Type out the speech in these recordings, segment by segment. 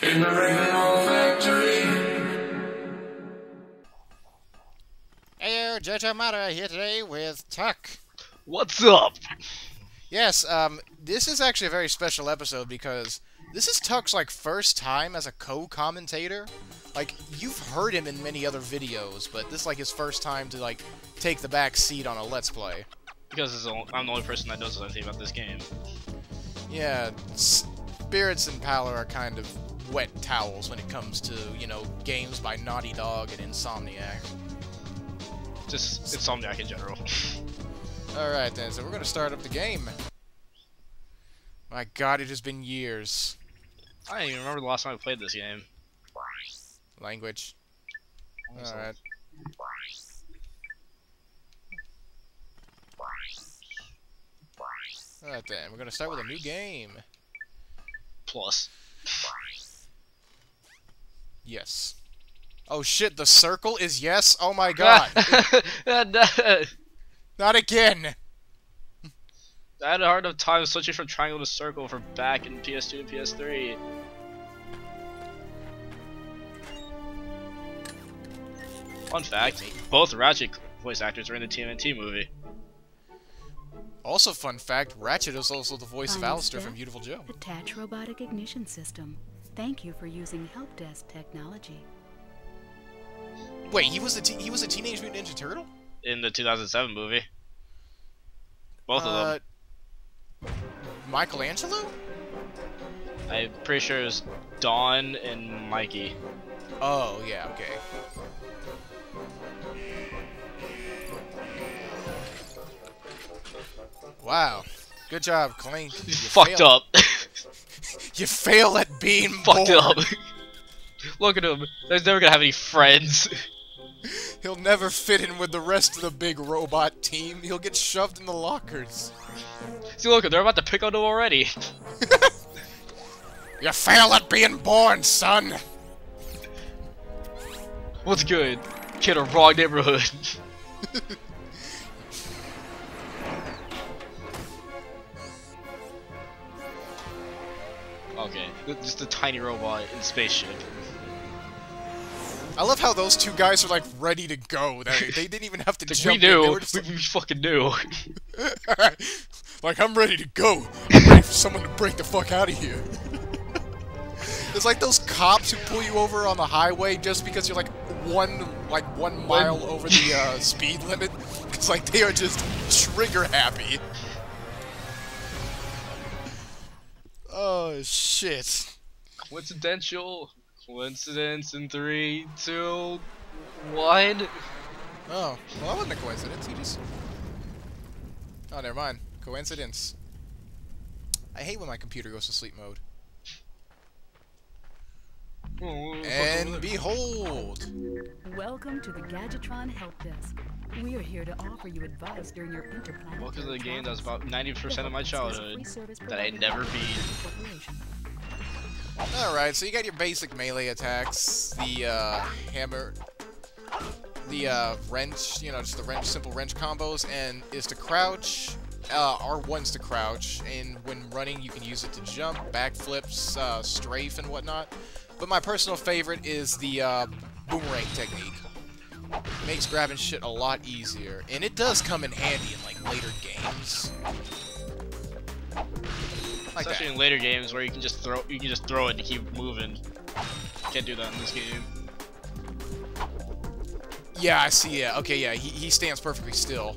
In the rainbow factory. Hey, JoJo Mata here today with Tuck. What's up? Yes, this is actually a very special episode because this is Tuck's, first time as a co-commentator. You've heard him in many other videos, but this is, his first time to, take the back seat on a Let's Play. Because I'm the only person that knows anything about this game. Yeah, Spirits and Pallor are kind of wet towels when it comes to, games by Naughty Dog and Insomniac. Just Insomniac in general. Alright then, so we're gonna start up the game. My god, it has been years. I don't even remember the last time I played this game. Language. Alright. Alright then, we're gonna start with a new game. Plus. Yes. Oh shit, the circle is yes? Oh my god! Not again! I had a hard enough time switching from triangle to circle for back in PS2 and PS3. Fun fact, both Ratchet voice actors are in the TMNT movie. Also fun fact, Ratchet is also the voice of Final Alistair step, from Beautiful Joe. Attach robotic ignition system. Thank you for using help desk technology. Wait, he was a Teenage Mutant Ninja Turtle? In the 2007 movie. Both of them. Michelangelo? I'm pretty sure it was Dawn and Mikey. Oh, yeah, okay. Wow. Good job, Clank. You Fucked failed. up. You fail at being Fucked born. up. Look at him. He's never gonna have any friends. He'll never fit in with the rest of the big robot team. He'll get shoved in the lockers. See, look, they're about to pick on him already. You fail at being born, son. What's good? Kid, a wrong neighborhood. Okay, just a tiny robot in spaceship. I love how those two guys are ready to go. They didn't even have to jump We knew. in. They were just We fucking knew. I'm ready to go. I'm ready for someone to break the fuck out of here. It's like those cops who pull you over on the highway just because you're one mile over the speed limit. It's like they are just trigger happy. Oh shit. Coincidental. Coincidence in 3, 2, 1. Oh, well that wasn't a coincidence, he just... Oh, never mind. Coincidence. I hate when my computer goes to sleep mode. And behold! Welcome to the Gadgetron Help Desk. We are here to offer you advice during your interplanetary Welcome to the game that was about travels. 90% of my childhood that I never beat. Alright, so you got your basic melee attacks, the hammer, the wrench, just the simple wrench combos, and is to crouch, R1's to crouch, and when running you can use it to jump, backflips, strafe, and whatnot. But my personal favorite is the boomerang technique. Makes grabbing shit a lot easier, and it does come in handy in later games. Especially in later games where you can just throw it to keep moving. Can't do that in this game. Yeah, I see. Yeah, okay, yeah, he stands perfectly still.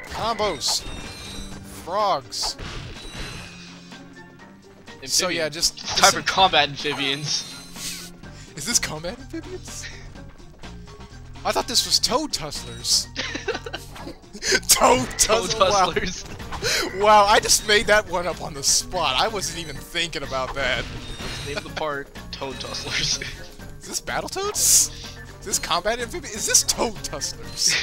Combos, frogs. Amphibians. So yeah, just time for combat amphibians. Is this combat amphibians? I thought this was toad tusslers. Toad tusslers. Wow, I just made that one up on the spot. I wasn't even thinking about that. Name the part Toad Tusslers. Is this Battletoads? Is this combat amphibians? Is this Toad tusslers?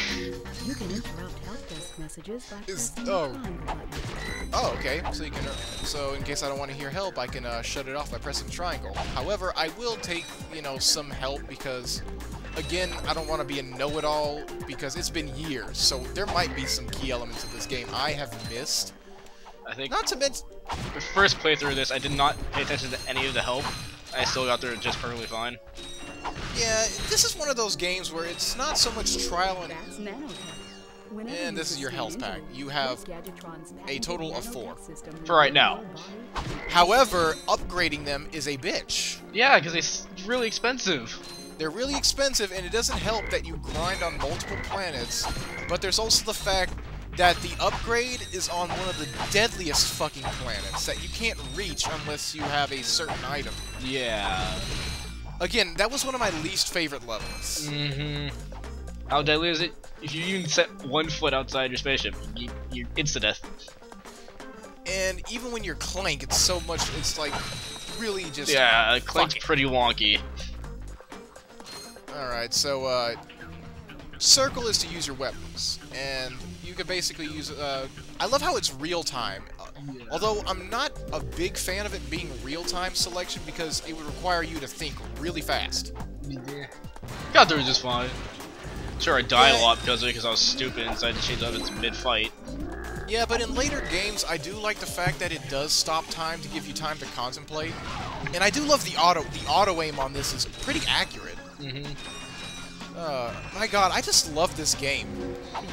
You can interrupt help desk messages by Is- pressing oh. the triangle button. Oh, okay. So you can. So in case I don't want to hear help, I can shut it off by pressing triangle. However, I will take some help because, again, I don't want to be a know-it-all because it's been years. So there might be some key elements of this game I have missed. I think Not to mention. The first playthrough of this, I did not pay attention to any of the help. I still got there just perfectly fine. Yeah, this is one of those games where it's not so much trial and... That's nanotech. Whenever And this is your health pack. You have a total of 4. For right now. However, upgrading them is a bitch. Yeah, because it's really expensive. They're really expensive, and it doesn't help that you grind on multiple planets, but there's also the fact that the upgrade is on one of the deadliest fucking planets that you can't reach unless you have a certain item. Yeah. Again, that was one of my least favorite levels. Mm-hmm. How deadly is it? If you even set 1 foot outside your spaceship, you're insta-death. And even when you're Clank, it's so much, it's like, really just... Yeah, Clank's pretty wonky. Alright, so, circle is to use your weapons, and you can basically use, I love how it's real-time. Although, I'm not a big fan of it being real-time selection, because it would require you to think really fast. Yeah. Got through just fine. Sure, I died a lot because of it, because I was stupid and decided to change weapons mid-fight. Yeah, but in later games, I do like the fact that it does stop time to give you time to contemplate. And I do love the auto-aim on this is pretty accurate. Mm-hmm. My god, I just love this game.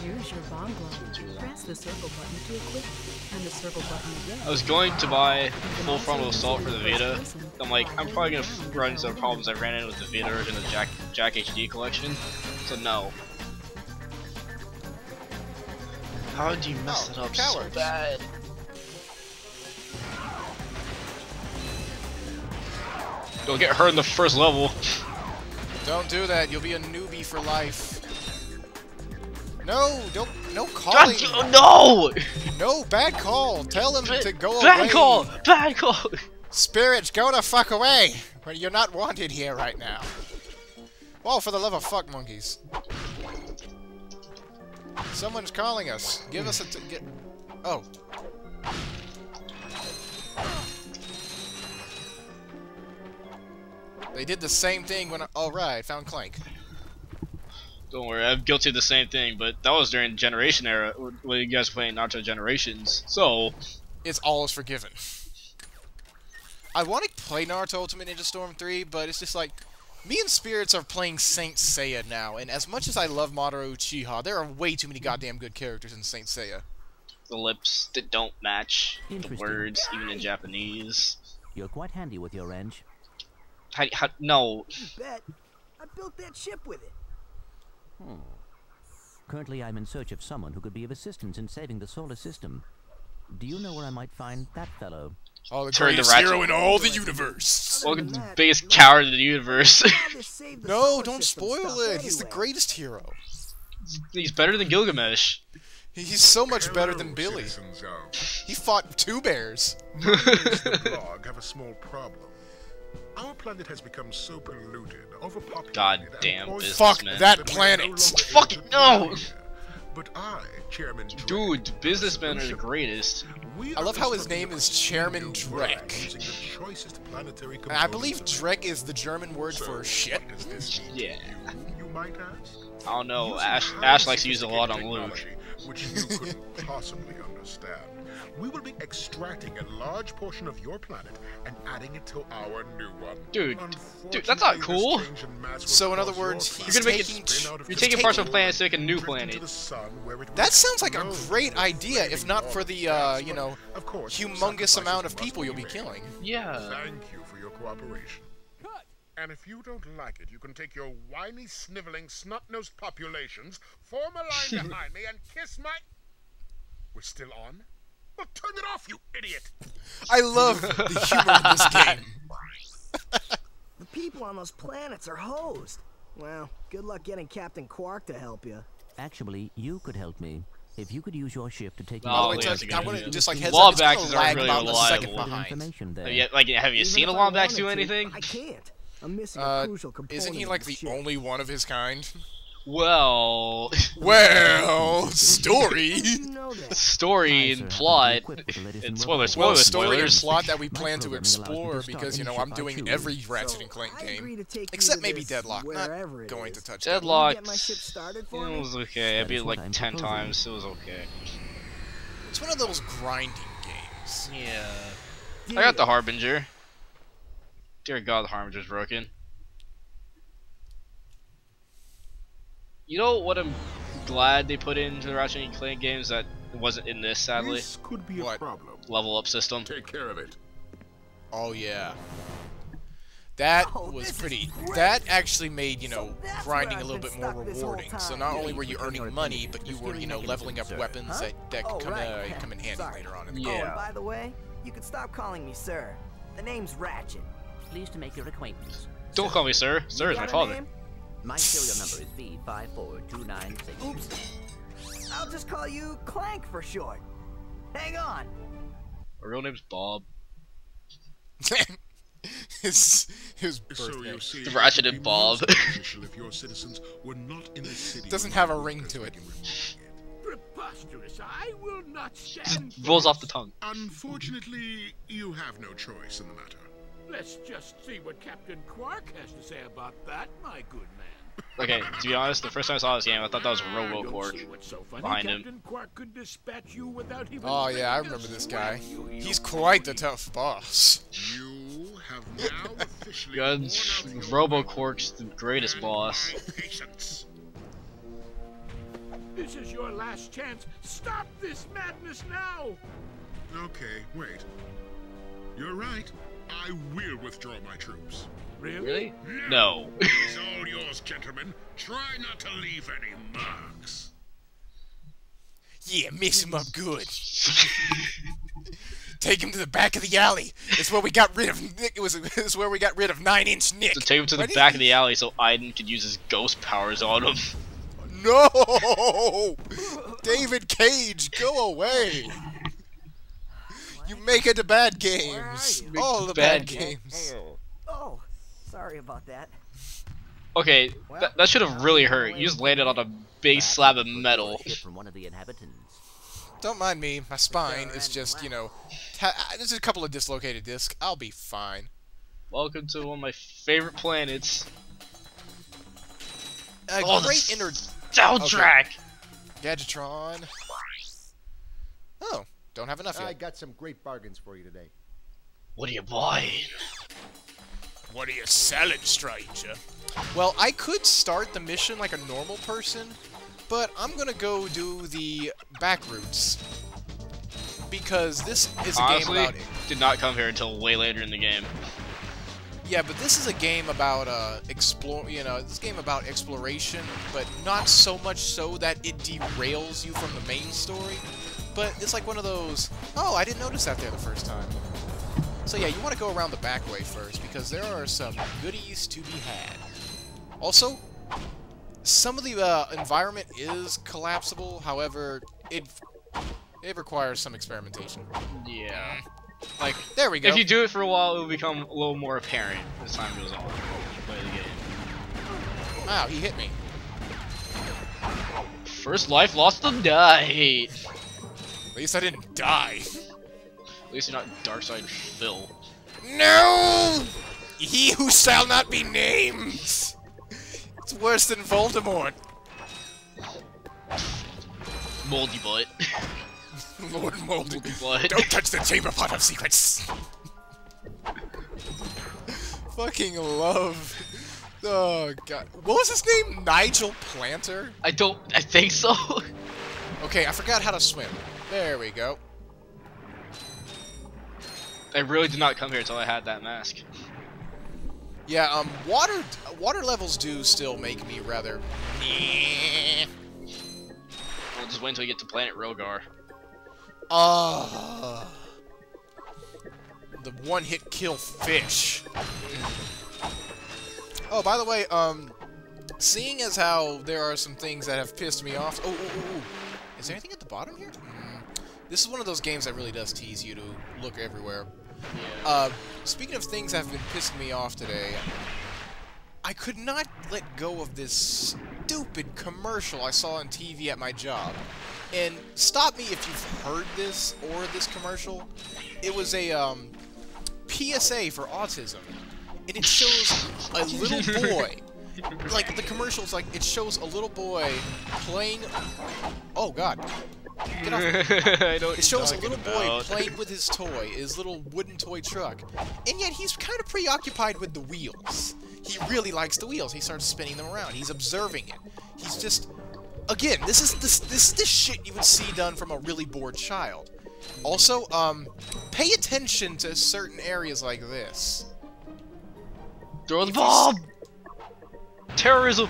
Use your bomb glove. Press the circle button to equip, and the circle button again. I was going to buy full frontal assault for the Vita. I'm like, I'm probably gonna run into the problems I ran into with the Vita version of the Jack HD collection. So no. How did you mess it up so bad? Don't get hurt in the first level. Don't do that. You'll be a newbie for life. No, no calling. God, no! No, bad call. Tell him to go away. Bad call! Bad call! Spirits, go the fuck away. You're not wanted here right now. Oh, for the love of fuck, monkeys. Someone's calling us. Give us a get. Oh. They did the same thing when I... Oh, right. Found Clank. Don't worry, I'm guilty of the same thing, but that was during Generation era, when you guys were playing Naruto Generations, so... It's all is forgiven. I want to play Naruto Ultimate Ninja Storm 3, but it's just like... Me and Spirits are playing Saint Seiya now, and as much as I love Mamoru Uchiha, there are way too many goddamn good characters in Saint Seiya. The lips that don't match the words, even in Japanese. You're quite handy with your wrench. No. You bet. I built that ship with it. Currently, I'm in search of someone who could be of assistance in saving the solar system. Do you know where I might find that fellow? Oh, the Turn the greatest Ratchet. hero in all the universe. Welcome to the biggest coward in the universe. No, don't spoil it. He's the greatest hero. He's better than Gilgamesh. He's so much better than Billy. Citizens of He fought 2 bears. the blog have a small problem. Our planet has become so polluted, overpopulated, Goddamn and poisoned Fuck businessman. that that we are planet. no longer Fuck able it, to no! live here. But I, Chairman Drake, Dude, businessmen are the greatest. we I love are how his constructing name a is Chairman new Drek. brand using the choicest planetary And I components believe of Drek is the German word So, for shit. what does this mean Yeah. to you might ask? I don't know, Using Ash highly likes to use it a lot on Luke. sophisticated technology, which you couldn't possibly understand. We will be extracting a large portion of your planet and adding it to our new one. Dude, that's not Unfortunately, cool. this change in mass will So in other cause your words, planet he's You're gonna make taking... it- spin out of You're control, taking parts of a planet to make a new drift into planet. the sun where it That will sounds like a explode great into a idea, if not for the, flaming you know, Of course, humongous sacrifices amount of must people be you'll be made. killing. Yeah. Thank you for your cooperation. And if you don't like it, you can take your whiny, sniveling, snot-nosed populations, form a line behind me, and kiss my... We're still on? Well, turn it off, you idiot! I love the humor in this game. The people on those planets are hosed. Well, good luck getting Captain Qwark to help you. Actually, you could help me. If you could use your ship to take Oh, By the way, yeah, that's a good I want idea. to just like heads up, it's Wombax gonna is lag really about a second reliable. behind. Information there. Yeah, like, have you Even seen a if I Wombax wanted do to, anything? I can't. I'm missing a crucial component. Isn't he of like the ship. only one of his kind? Well, Well, story. You know that. story Hi, and sir. plot. Equipped with the latest in And robot. spoilers, Well, spoilers, story and spoilers. plot that we My plan to programming allows me to explore start because, you any know, ship I'm I doing choose. every Ratchet So, and Clank I agree game. to take you Except to maybe this Deadlock. Not wherever it going is. to touch Can you Deadlock. get my ship started for It me? was okay. I That beat is it what like I'm 10 proposing. times. It was okay. It's one of those grinding games. games. Yeah. I got the Harbinger. Dear God, the Harbinger's broken. You know what I'm glad they put into the Ratchet and Clank games that wasn't in this, sadly? This could be a What? problem. Level up system. Take care of it. Oh yeah. That Oh, was this is pretty. great. That actually made, you know, So that's grinding where a little I've bit been more stuck this whole rewarding. So time. not Yeah, only you were you can earning ignore money, the but you just were, give you me know, negative leveling up sir. weapons Huh? that Oh, could right. come in handy Sorry. later on in the Yeah. Oh, game. and by the way, you can stop calling me sir. The name's Ratchet. Pleased to make your acquaintance. Don't call me sir. Sir is Got my a father. name? My serial number is V54296. Oops. I'll just call you Clank for short. Hang on. My real name's Bob. his So birthday you see, Ratchet it and would be Bob. most beneficial if your citizens were not in the city. Doesn't when have a the ring workers to it. begin reporting it. Preposterous. I will not stand Just rolls off the tongue. Unfortunately, you have no choice in the matter. Let's just see what Captain Quark has to say about that, my good man. Okay, to be honest, the first time I saw this game, I thought that was Don't RoboQuark. see what's so funny. behind him. Captain Quark could dispatch you without even Oh yeah, I making a remember this guy. swing. You He's quite the tough boss. You have now officially God, worn out your RoboQuark's the greatest and boss. my patience. This is your last chance. Stop this madness now. Okay, wait. You're right. I will withdraw my troops. Really? No. It's all yours, gentlemen. Try not to leave any marks. Yeah, mix him up good. Take him to the back of the alley. It's where we got rid of Nick. It's where we got rid of 9-inch Nick. To take him to the Why did back he- of the alley so Aiden could use his ghost powers on him. No! David Cage, go away! You make it to bad games. Where All the bad bad games. Oh, sorry about that. Okay, that should have really hurt. You just landed on a big Perhaps slab you of could look metal. for a hit from one of the inhabitants. Don't mind me. My spine is just, you know, there's a couple of dislocated discs. I'll be fine. Welcome to one of my favorite planets. A Oh, great the inner soundtrack! Gadgetron. Oh, don't have enough I yet. got some great bargains for you today. What are you buying? What are you selling, stranger? Well, I could start the mission like a normal person, but I'm gonna go do the back routes. Because this is a Honestly, game about... did not come here until way later in the game. Yeah, but this is a game about, this game about exploration, but not so much so that it derails you from the main story. But it's like one of those, oh, I didn't notice that there the first time. So yeah, you want to go around the back way first, because there are some goodies to be had. Also, some of the environment is collapsible, however, it requires some experimentation. Yeah. Like, there we go. If you do it for a while, it will become a little more apparent as time goes on. Play the game. Wow, he hit me. First life lost to night. At least I didn't die. At least you're not Darkside Phil. No! He who shall not be named! It's worse than Voldemort. Moldy butt. Lord Moldy. Moldy butt. Don't touch the chamber pot of secrets! Fucking love. Oh, God. What was his name? Nigel Planter? I think so. Okay, I forgot how to swim. There we go. I really did not come here until I had that mask. Yeah, water levels do still make me rather... We'll just wait until you get to planet Rogar. The one-hit kill fish. Oh, by the way, seeing as how there are some things that have pissed me off... Oh. Is there anything at the bottom here? This is one of those games that really does tease you to look everywhere. Yeah. Speaking of things that have been pissing me off today, I could not let go of this stupid commercial I saw on TV at my job. And stop me if you've heard this or this commercial. It was a PSA for autism. And it shows a little boy. Like, the commercial's like, it shows a little boy playing... Oh, God. Get off. I know what It shows a you're little talking boy about. playing with his toy, his little wooden toy truck, and yet he's kind of preoccupied with the wheels. He really likes the wheels. He starts spinning them around. He's observing it. He's just, again, this is this shit you would see done from a really bored child. Also, pay attention to certain areas like this. Throw the bomb! Terrorism!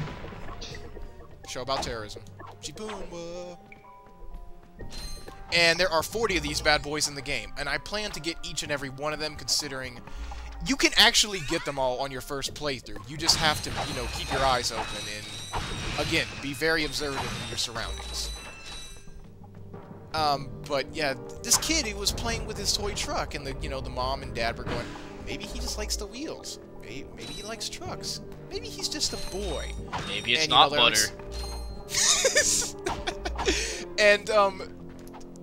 Show about terrorism. Chiboomba. And there are 40 of these bad boys in the game, and I plan to get each and every one of them, considering you can actually get them all on your first playthrough. You just have to, you know, keep your eyes open and, again, be very observant of your surroundings. But yeah, this kid, he was playing with his toy truck, and the mom and dad were going, maybe he just likes the wheels. Maybe he likes trucks. Maybe he's just a boy. Maybe it's and, not butter. And,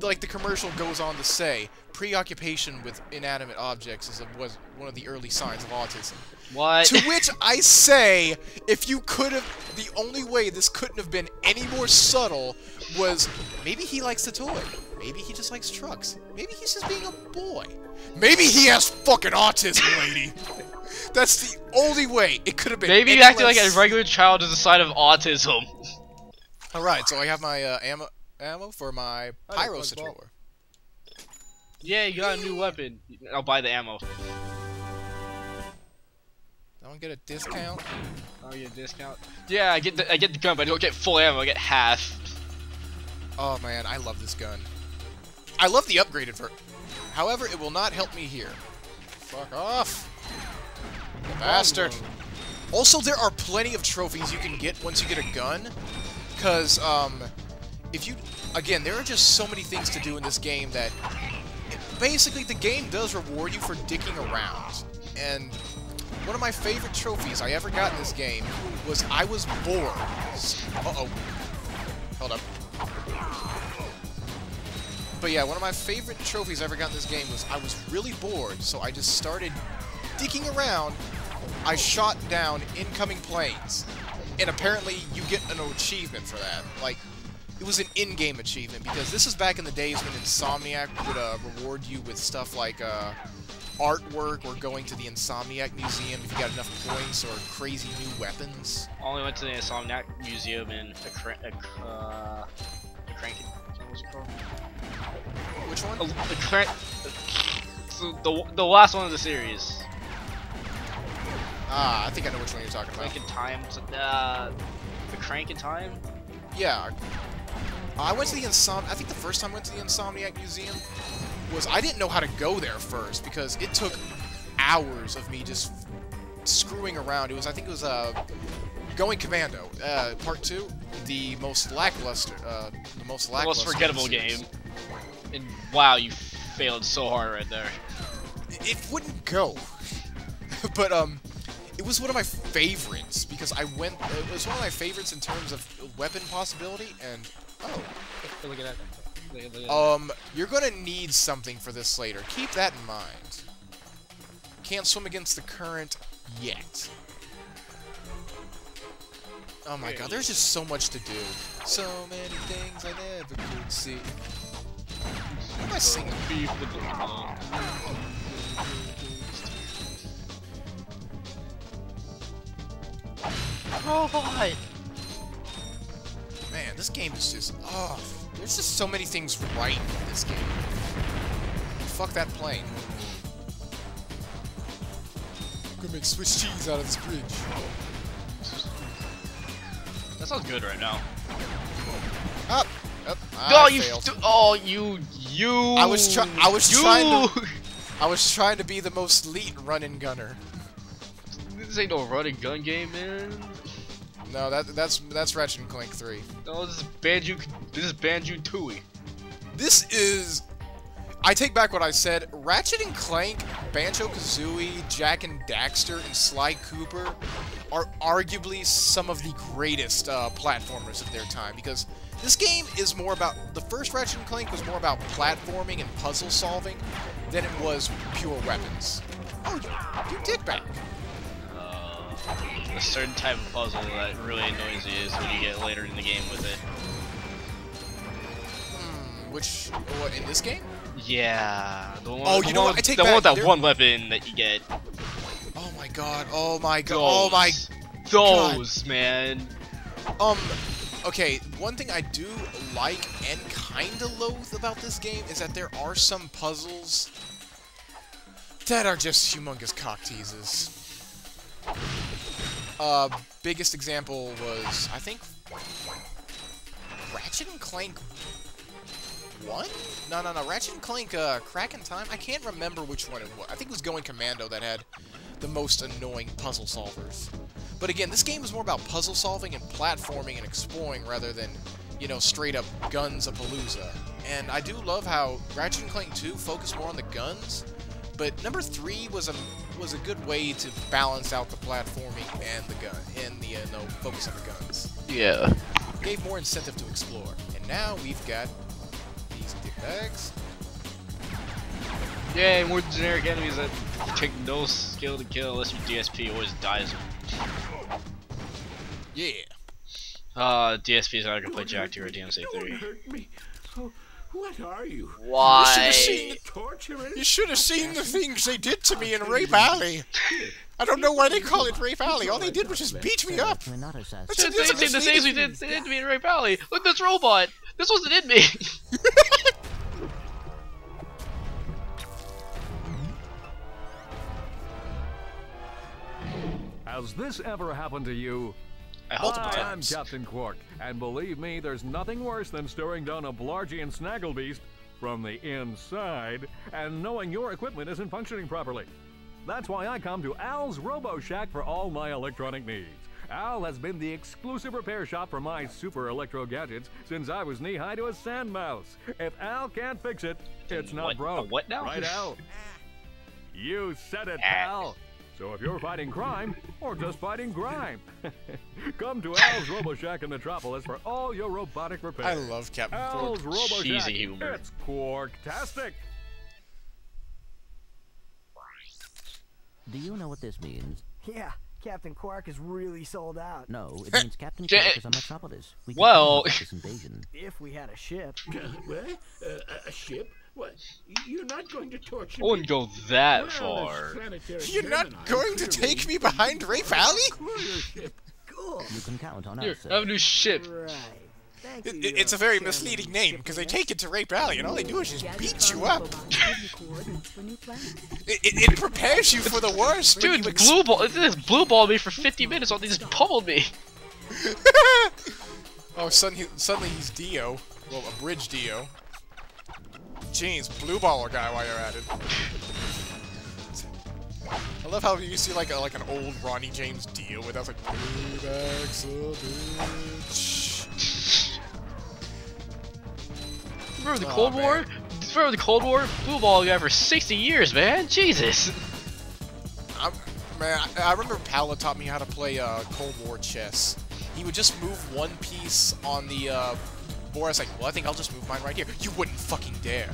like the commercial goes on to say, preoccupation with inanimate objects was one of the early signs of autism. What? To which I say, if you could have, the only way this couldn't have been any more subtle was, maybe he likes the toy. Maybe he just likes trucks. Maybe he's just being a boy. Maybe he has fucking autism, lady. That's the only way it could have been. Maybe you acted like a regular child is a sign of autism. Alright, so I have my ammo for my pyro thrower. Yeah, you got a new weapon. I'll buy the ammo. I don't get a discount. Oh, you get a discount? Yeah, I get the gun, but I don't get full ammo. I get half. Oh man, I love this gun. I love the upgraded version. However, it will not help me here. Fuck off, you bastard. Also, there are plenty of trophies you can get once you get a gun. Because, if you... Again, there are just so many things to do in this game that... Basically, the game does reward you for dicking around. And one of my favorite trophies I ever got in this game was I was bored. Uh-oh. Hold up. But yeah, one of my favorite trophies I ever got in this game was I was really bored, so I just started dicking around. I shot down incoming planes. And apparently, you get an achievement for that. Like, it was an in-game achievement, because this is back in the days when Insomniac would reward you with stuff like artwork or going to the Insomniac Museum if you got enough points, or crazy new weapons. I only went to the Insomniac Museum in a crank. What was it called? Which one? The crank. So the last one of the series. Ah, I think I know which one you're talking about. Crank in Time. The Crank in Time. Yeah. I went to the I think the first time I went to the Insomniac Museum was I didn't know how to go there first because it took hours of me just screwing around. I think it was Going Commando, Part 2, the most lackluster, most forgettable game. And wow, you failed so hard right there. It wouldn't go, but it was one of my favorites because it was one of my favorites in terms of weapon possibility and Look at that. Look at that. You're gonna need something for this later. Keep that in mind. Can't swim against the current yet. Oh my god, there's just so much to do. So many things I never could see. What am I singing? Robot! Man, this game is just... Oh, there's just so many things right in this game. Fuck that plane. I'm gonna make Swiss cheese out of this bridge. That sounds good right now. Up! You! I was trying to be the most elite run-and gunner. This ain't no run and gun game, man. No, that's Ratchet and Clank 3. No, this is Banjo Tooie. This is... I take back what I said. Ratchet and Clank, Banjo-Kazooie, Jak and Daxter, and Sly Cooper are arguably some of the greatest platformers of their time, because this game is more about... The first Ratchet and Clank was more about platforming and puzzle solving than it was pure weapons. Oh, you dickbag. A certain type of puzzle that really annoys you is when you get later in the game with it. Which, what, in this game? Yeah. The one, Oh, you know what? I take the one with back. that one weapon that you get. Oh my god. Oh my god. Oh my. Those, man. Okay, one thing I do like and kinda loathe about this game is that there are some puzzles that are just humongous cock teases. Biggest example was, I think, Ratchet and Clank 1? No, Ratchet and Clank, Crack in Time? I can't remember which one it was. I think it was Going Commando that had the most annoying puzzle solvers. But again, this game is more about puzzle solving and platforming and exploring rather than, you know, straight up guns-a-palooza. And I do love how Ratchet and Clank 2 focused more on the guns, but number 3 was a good way to balance out the platforming and the gun and the no focus on the guns. Yeah. Gave more incentive to explore. And now we've got these dick bags. Yay, more generic enemies that take no skill to kill unless your DSP always dies. Yeah. DSP's not gonna play Jack 2 or DMC3. Don't hurt me. Oh, what are you? Why? You should have seen the things they did to me in Rape Alley. I don't know why they call it Rape Alley. All they did was just beat me up. We're not assassins. The things we did to me in Rape Alley. Look, this robot. This wasn't in me. Has this ever happened to you? Multiple Hi, I'm times. Captain Qwark, and believe me, there's nothing worse than staring down a Blargian Snagglebeast from the inside and knowing your equipment isn't functioning properly. That's why I come to Al's Robo Shack for all my electronic needs. Al has been the exclusive repair shop for my super electro gadgets since I was knee-high to a sand mouse. If Al can't fix it, it's not broke. What now? Right, Al? You said it, pal. So if you're fighting crime, or just fighting grime, come to Al's Robo Shack in Metropolis for all your robotic repairs. I love Captain Al's Qwark. Robo Shack. Cheesy humor. It's Qwarktastic. Do you know what this means? Yeah, Captain Qwark is really sold out. No, it means Captain Qwark is on Metropolis. We can Well- stop this invasion. If we had a ship. What? A ship? What? You're not going to torture I wouldn't go that Well, far. as planetary You're not Gemini, going to clearly take me behind Rape Alley? courier ship. Cool. You can count on Here, us, I have a sir. new ship. Right. Thank you, It's a Your very Chairman misleading name because they Shipping take it to Rape Alley and all they do is just beat Gadgetron you up. robots give you coordinates for new planets. It prepares you for the worst. when Dude, you blue ball. This blue balled me for 50 minutes while they just pummeled me. Oh, suddenly he's Dio. Well, a bridge Dio. Jeez, blue baller guy while you're at it. I love how you see like an old Ronnie James Dio with that like payback's a bitch. Remember the Aw, Cold War? man. Remember the Cold War? Blue ball guy for 60 years, man. Jesus. I remember Paolo taught me how to play Cold War chess. He would just move one piece on the board. I was like, well, I think I'll just move mine right here. You wouldn't fucking dare.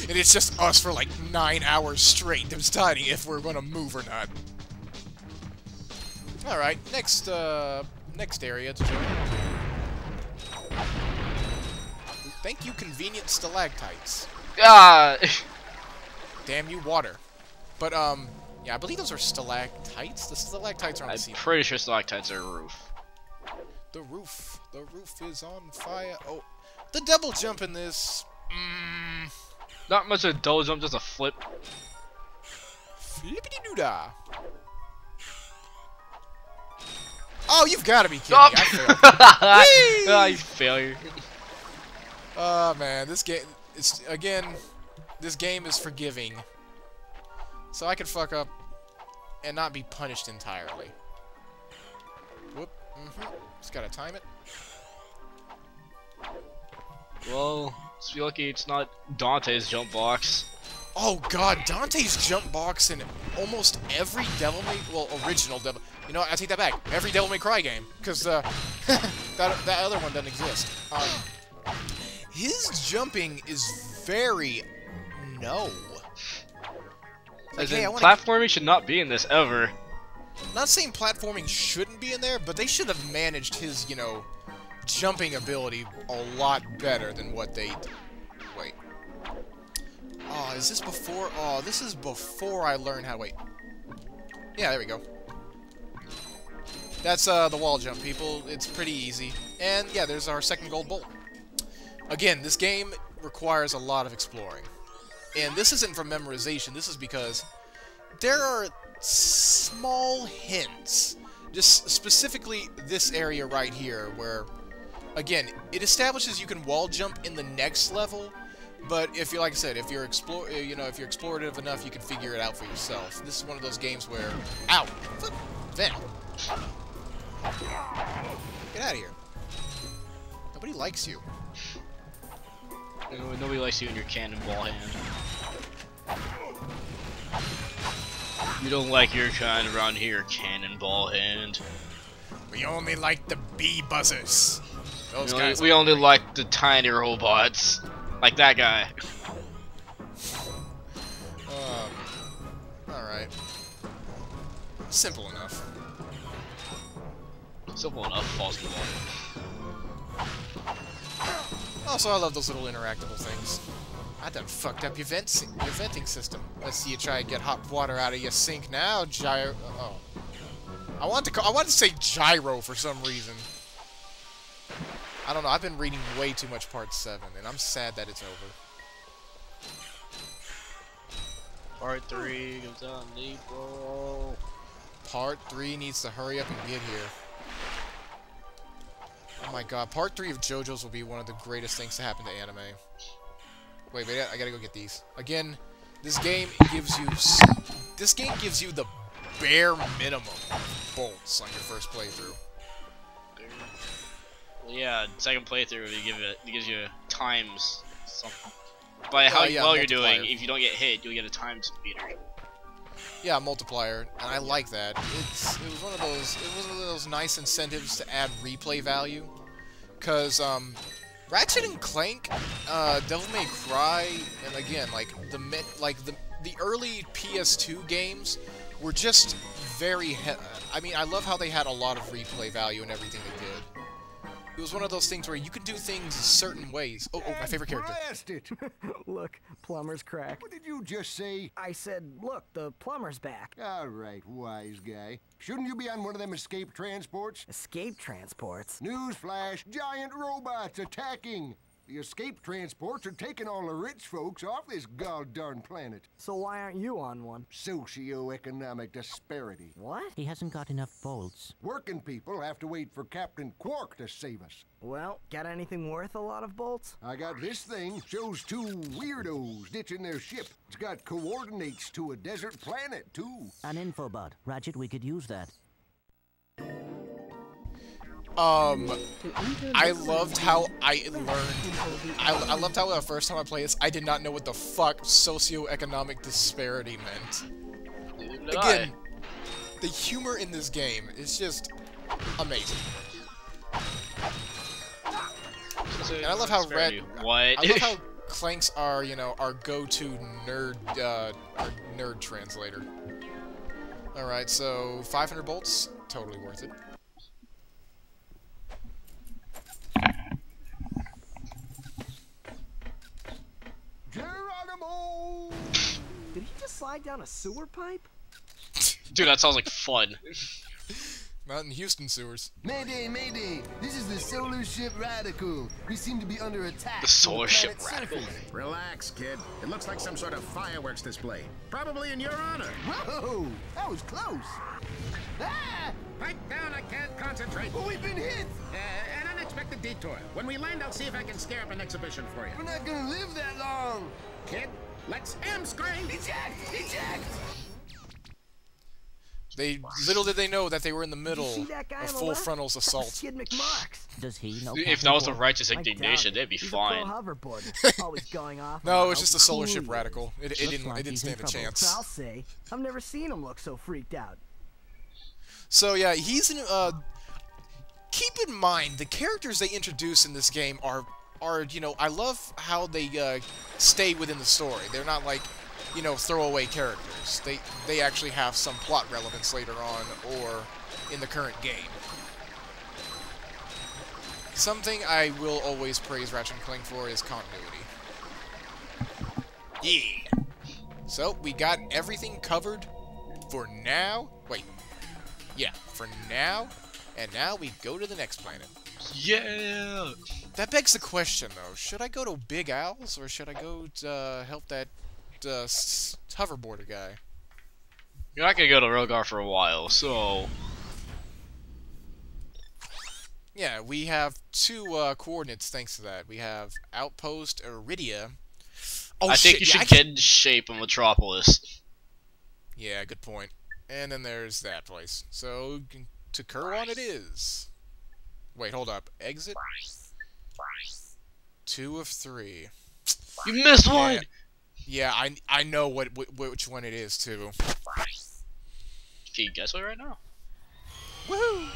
And it's just us for like 9 hours straight deciding if we're gonna move or not. All right, next area to join. Thank you, convenient stalactites. Ah. Damn you, water. But yeah, I believe those are stalactites. The stalactites are on the I'm ceiling. pretty sure stalactites are a roof. The roof is on fire. Oh, the double jump in this. Not much of a double jump, just a flip. Flippity doo dah. Oh, you've got to be kidding Oh. me! I failed. Ah, you failure. Oh man, this game. This game is forgiving. So I could fuck up and not be punished entirely. Whoop. Just gotta time it. Well, let's be lucky it's not Dante's jump box. Oh god, Dante's jump box in almost every Devil May... Well, original Devil... You know what, I take that back. Every Devil May Cry game. Because, that other one doesn't exist. His jumping is very... No. Like, As hey, in, I wanna... platforming should not be in this ever. Not saying platforming shouldn't be in there, but they should have managed his, you know... jumping ability a lot better than what they... Wait. Oh, is this before... Oh, this is before I learn how to... Wait. Yeah, there we go. That's the wall jump, people. It's pretty easy. And, yeah, there's our second gold bolt. Again, this game requires a lot of exploring. And this isn't for memorization. This is because there are small hints. Just specifically this area right here, where, again, it establishes you can wall jump in the next level, but if you're, like I said, if you're if you're explorative enough, you can figure it out for yourself. This is one of those games where, ow, Van, get out of here. Nobody likes you. Nobody likes you in your cannonball hand. We don't like your kind around here, cannonball hand. We only like the bee buzzers. Those guys. We only like the tiny robots, like that guy. All right. Simple enough. Simple enough. Falls in the water. Also, I love those little interactable things. I done fucked up your venting system. Let's see you try and get hot water out of your sink now, gyro. Oh, I want to say gyro for some reason. I don't know. I've been reading way too much Part 7, and I'm sad that it's over. Part 3 comes out in April. Part 3 needs to hurry up and get here. Oh my god, Part 3 of JoJo's will be one of the greatest things to happen to anime. Wait, I gotta go get these. Again, this game gives you the bare minimum bolts on your first playthrough. Well, yeah, second playthrough it gives you times something. By how well you're doing, if you don't get hit, you'll get a times meter. Yeah, multiplier, and I like that. It was one of those nice incentives to add replay value, cause Ratchet and Clank, Devil May Cry, and again, like the early PS2 games were just very. I mean, I love how they had a lot of replay value in everything they did. It was one of those things where you could do things certain ways. Oh, my favorite character. It. Look, plumber's crack. What did you just say? I said, look, the plumber's back. All right, wise guy. Shouldn't you be on one of them escape transports? Escape transports? Newsflash, giant robots attacking. The escape transports are taking all the rich folks off this god-darn planet. So why aren't you on one? Socioeconomic disparity. What? He hasn't got enough bolts. Working people have to wait for Captain Qwark to save us. Well, got anything worth a lot of bolts? I got this thing. Shows two weirdos ditching their ship. It's got coordinates to a desert planet, too. An infobot. Ratchet, we could use that. I loved how I learned. I loved how the first time I played this, I did not know what the fuck socioeconomic disparity meant. Again, the humor in this game is just amazing. And I love how I love how Clanks are, our go-to nerd translator. All right, so 500 bolts, totally worth it. Geronimo! Did he just slide down a sewer pipe? Dude, that sounds like fun. Not in Houston sewers. Mayday, mayday! This is the solar ship Radical. We seem to be under attack. The solar ship Radical? Relax, kid. It looks like some sort of fireworks display. Probably in your honor. Whoa! That was close. Ah! Pipe down, I can't concentrate. Oh, we've been hit! An unexpected detour. When we land, I'll see if I can scare up an exhibition for you. We're not gonna live that long! Kid, let's M-screen! Eject! Eject! Little did they know that they were in the middle of full frontal's assault. Skid McMarks. Does he know? If that was a righteous indignation, they'd be fine. Always going off. No, it's just a solar ship Radical. It didn't stand a chance. I'll say, I've never seen him look so freaked out. So yeah, he's in. Keep in mind the characters they introduce in this game are I love how they stay within the story. They're not like throwaway characters. They actually have some plot relevance later on or in the current game. Something I will always praise Ratchet and Clank for is continuity. Yeah! So, we got everything covered for now. Wait. Yeah, for now. And now we go to the next planet. Yeah! That begs the question, though. Should I go to Big Owls, or should I go to help that hoverboarder guy? You're not gonna go to Rogar for a while, so... Yeah, we have two coordinates thanks to that. We have Outpost Iridia. Oh, I think you should get in shape of Metropolis. Yeah, good point. And then there's that place. So, to Kurwan it is. Wait, hold up. Exit? 2 of 3. You missed one! Yeah, I know which one it is, too. Can you guess it right now? Woohoo!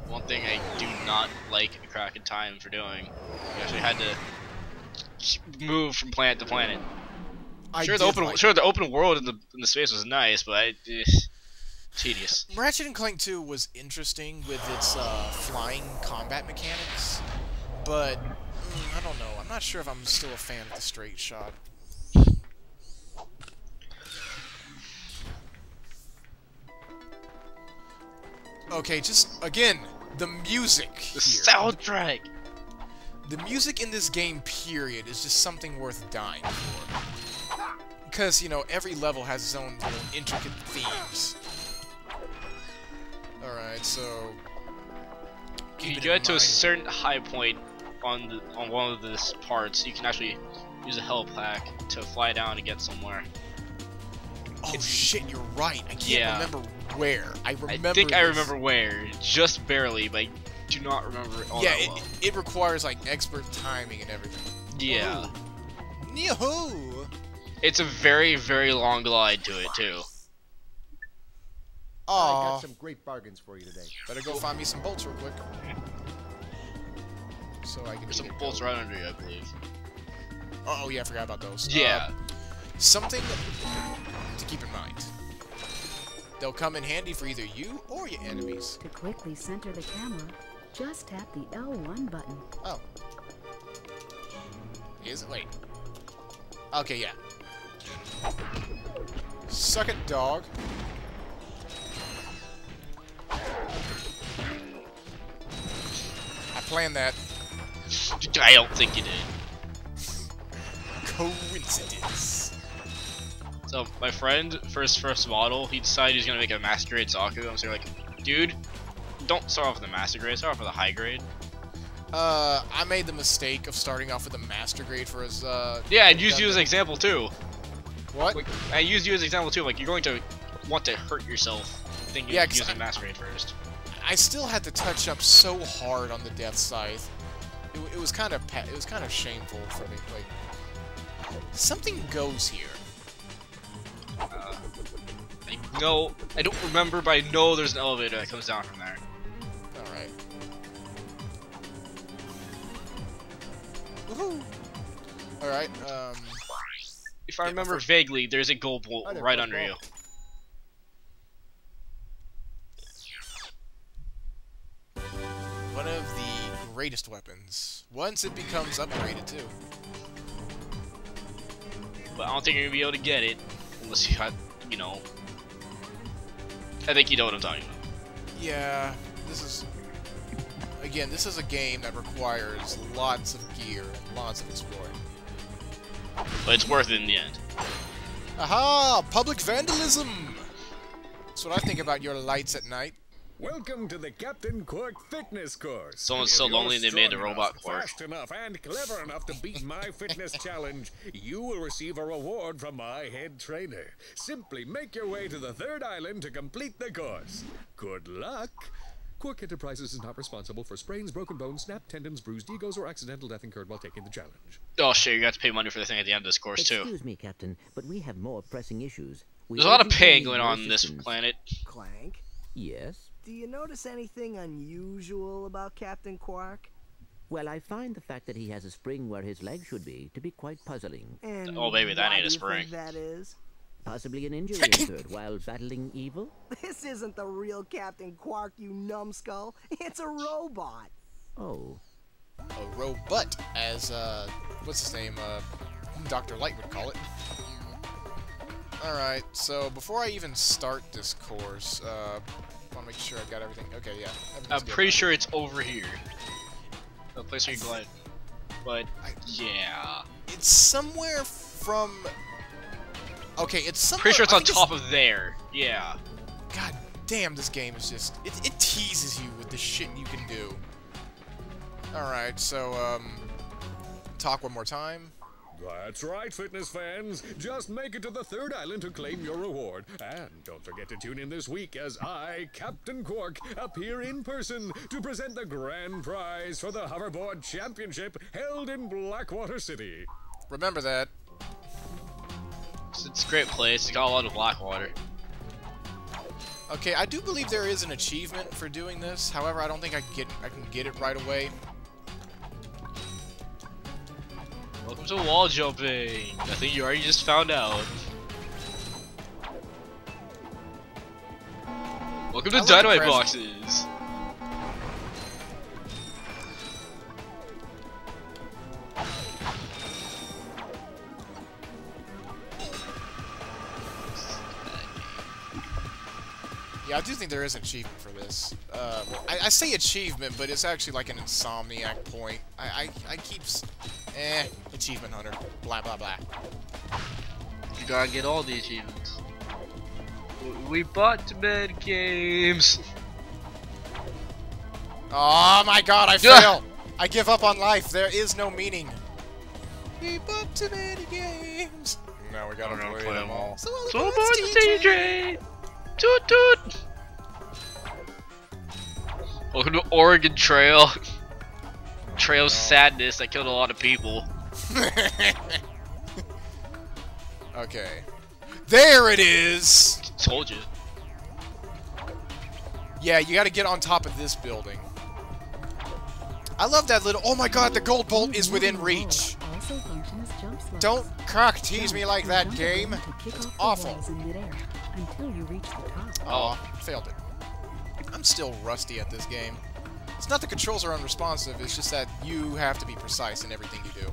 One thing I do not like a Crack in Time for doing, you actually had to move from planet to planet. Sure, the open world in the space was nice, but tedious. Ratchet and Clank 2 was interesting with its flying combat mechanics, but I don't know. I'm not sure if I'm still a fan of the straight shot. Okay, just again, the music. The soundtrack. The music in this game, period, is just something worth dying for. Because, you know, every level has its own little intricate themes. Alright, so... You get to a certain high point on one of these parts, you can actually use a helipack to fly down and get somewhere. Oh shit, you're right. I can't remember where. I remember where, just barely, but I do not remember it all that well. It requires like expert timing and everything. Yeah. Yahoo! It's a very, very long glide to it too. I got some great bargains for you today. Better go find me some bolts real quick. So I can. There's some bolts right under you, I believe. Oh yeah, I forgot about those. Yeah. Something to keep in mind. They'll come in handy for either you or your enemies. To quickly center the camera, just tap the L1 button. Oh. Is it? Wait. Okay, yeah. Suck it, dog. I planned that. I don't think you did. Coincidence. So my friend, first model, he decided he was gonna make a master grade Zaku. I'm like, dude, don't start off with the master grade, start off with a high grade. I made the mistake of starting off with a master grade for his, Yeah, I used you as an example too. What? Like, I used you as an example too, like, you're going to want to hurt yourself thinking of using master grade first. I still had to touch up so hard on the Death Scythe. It was kind of shameful for me. Like, something goes here. I don't remember, but I know there's an elevator that comes down from there. Alright. Woohoo! Alright, if I remember vaguely, there's a gold bolt right under you. One of the greatest weapons. Once it becomes upgraded, too. But I don't think you're gonna be able to get it unless you got, you know. I think you know what I'm talking about. Yeah, this is a game that requires lots of gear and lots of exploring. But it's worth it in the end. Aha! Public vandalism! That's what I think about your lights at night. Welcome to the Captain Qwark fitness course. Someone's so lonely they made a robot Qwark. Fast enough and clever enough to beat my fitness challenge, you will receive a reward from my head trainer. Simply make your way to the 3rd island to complete the course. Good luck. Qwark Enterprises is not responsible for sprains, broken bones, snapped tendons, bruised egos, or accidental death incurred while taking the challenge. Oh shit, you got to pay money for the thing at the end of this course too. Excuse me, Captain, but we have more pressing issues. There's a lot of paying going on this planet. Clank? Yes? Do you notice anything unusual about Captain Qwark? Well, I find the fact that he has a spring where his leg should be to be quite puzzling. And oh baby, that ain't a why do you spring. think that is? Possibly an injury occurred while battling evil? This isn't the real Captain Qwark, you numbskull. It's a robot. Oh. A robot, as, what's his name? Dr. Light would call it. Alright, so before I even start this course, I want to make sure I've got everything. Okay, yeah. I'm pretty sure it's over here. The place where you glide. But, yeah. It's somewhere from... Okay, it's somewhere... Pretty sure it's on top of there. Yeah. God damn, this game is just... It teases you with the shit you can do. Alright, so, talk one more time. That's right, fitness fans. Just make it to the third island to claim your reward. And don't forget to tune in this week as I, Captain Qwark, appear in person to present the grand prize for the Hoverboard Championship held in Blackwater City. Remember that. It's a great place. It's got a lot of Blackwater. Okay, I do believe there is an achievement for doing this. However, I don't think I can get it right away. Welcome to wall jumping. I think you already just found out. Welcome to dynamite boxes. Yeah, I do think there is an achievement for this. Well, I say achievement, but it's actually like an Insomniac point. I keep... achievement hunter. Blah, blah, blah. You gotta get all the achievements. We bought too many games. Oh my god, I fail! I give up on life. There is no meaning. We bought too many games. Now we gotta play them all. So much DJ! Toot toot! Welcome to Oregon Trail. Trail of sadness that killed a lot of people. Okay. There it is! Told you. Yeah, you gotta get on top of this building. I love that little... Oh my god, the gold bolt is within reach! Don't crack tease me like that, game. It's awful. Oh, failed it. I'm still rusty at this game. It's not the controls are unresponsive, it's just that you have to be precise in everything you do.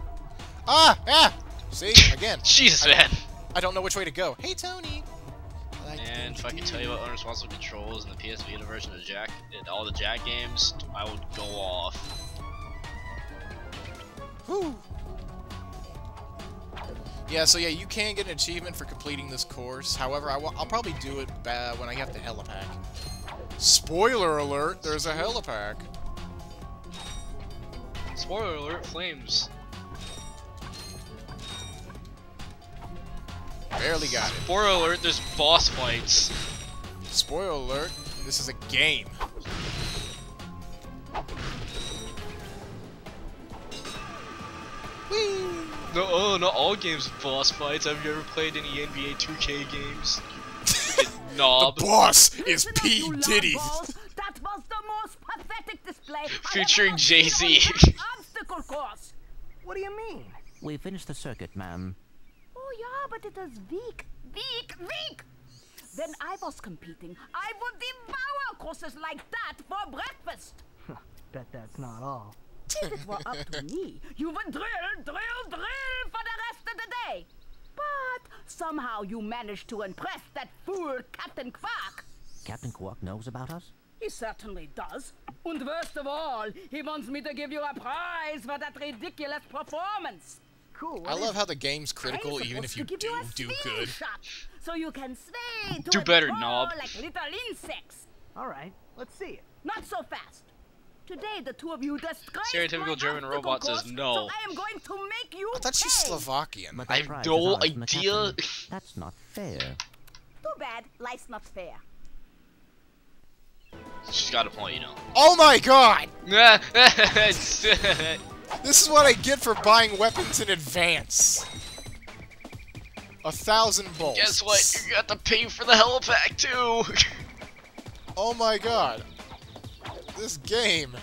Ah! Ah! See? Again. Jesus, man. I don't know which way to go. Hey, Tony! And if I can tell you about unresponsive controls in the PS Vita version of Jack, all the Jack games, I would go off. Whew! Yeah, so yeah, you can get an achievement for completing this course. However, I'll probably do it when I have the helipack. Spoiler alert, there's a helipack. Spoiler alert, flames. Barely got it. Spoiler alert, there's boss fights. Spoiler alert, this is a game. Whee! No, not all games with boss fights. Have you ever played any NBA 2K games? Knob. The boss is P. Diddy. That was the most pathetic display. Featuring Jay-Z. Obstacle course. What do you mean? We finished the circuit, ma'am. Oh yeah, but it is weak. When I was competing, I would devour courses like that for breakfast. Bet that's not all. If it were up to me, you would drill for the rest of the day. But somehow you managed to impress that fool Captain Qwark. Captain Qwark knows about us? He certainly does. And worst of all, he wants me to give you a prize for that ridiculous performance. Cool. I love how the game's critical even if you do good. Shot, so you can sway to do better, knob. Like little insects. All right, let's see it. Not so fast. Today, the two of you disgraced Stereotypical German robot says no. So I am going to make you I thought she's Slovakian. I have no idea. That's not fair. Too bad. Life's not fair. She's got a point, you know. Oh my god! This is what I get for buying weapons in advance. 1,000 bolts. Guess what? You got to pay for the helipack too. Oh my god. This game.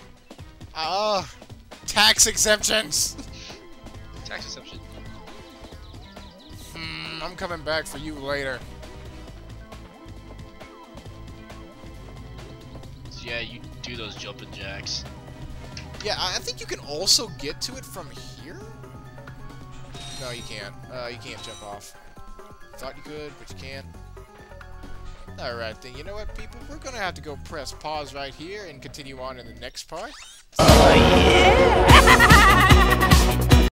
Tax exemptions. Tax exemption. I'm coming back for you later. Yeah, you do those jumping jacks. Yeah, I think you can also get to it from here? No, you can't. You can't jump off. Thought you could, but you can't. Alright then, you know what, people? We're gonna have to go press pause right here and continue on in the next part. Oh, yeah!